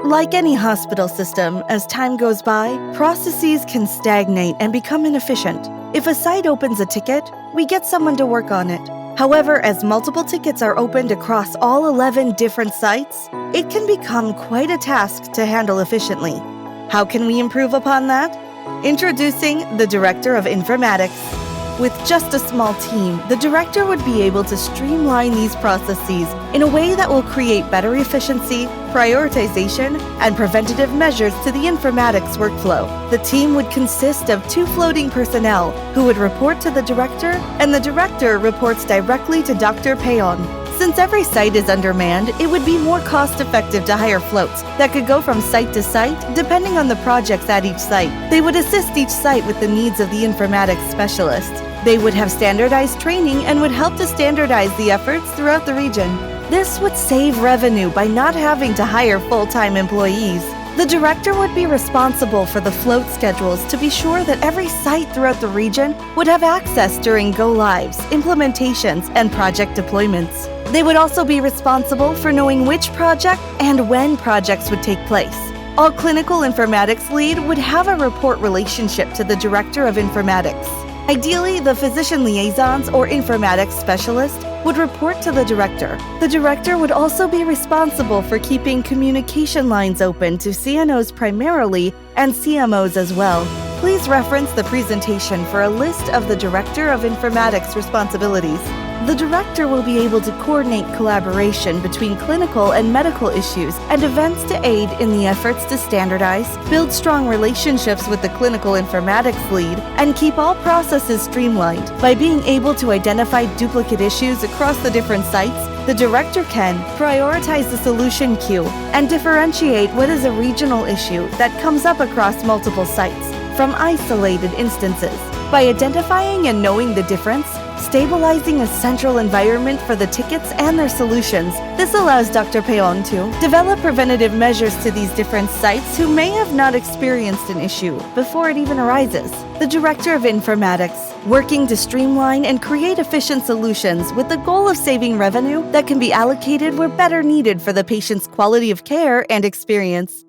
Like any hospital system, as time goes by, processes can stagnate and become inefficient. If a site opens a ticket, we get someone to work on it. However, as multiple tickets are opened across all 11 different sites, it can become quite a task to handle efficiently. How can we improve upon that? Introducing the Director of Informatics. With just a small team, the director would be able to streamline these processes in a way that will create better efficiency, prioritization, and preventative measures to the informatics workflow. The team would consist of 2 floating personnel who would report to the director, and the director reports directly to Dr. Payon. Since every site is undermanned, it would be more cost-effective to hire floats that could go from site to site depending on the projects at each site. They would assist each site with the needs of the informatics specialist. They would have standardized training and would help to standardize the efforts throughout the region. This would save revenue by not having to hire full-time employees. The director would be responsible for the float schedules to be sure that every site throughout the region would have access during go-lives, implementations, and project deployments. They would also be responsible for knowing which project and when projects would take place. All clinical informatics lead would have a report relationship to the Director of Informatics. Ideally, the physician liaisons or informatics specialist would report to the director. The director would also be responsible for keeping communication lines open to CNOs primarily and CMOs as well. Please reference the presentation for a list of the Director of Informatics responsibilities. The director will be able to coordinate collaboration between clinical and medical issues and events to aid in the efforts to standardize, build strong relationships with the clinical informatics lead, and keep all processes streamlined. By being able to identify duplicate issues across the different sites, the director can prioritize the solution queue and differentiate what is a regional issue that comes up across multiple sites from isolated instances. By identifying and knowing the difference, stabilizing a central environment for the tickets and their solutions, this allows Dr. Payon to develop preventative measures to these different sites who may have not experienced an issue before it even arises. The Director of Informatics, working to streamline and create efficient solutions with the goal of saving revenue that can be allocated where better needed for the patient's quality of care and experience.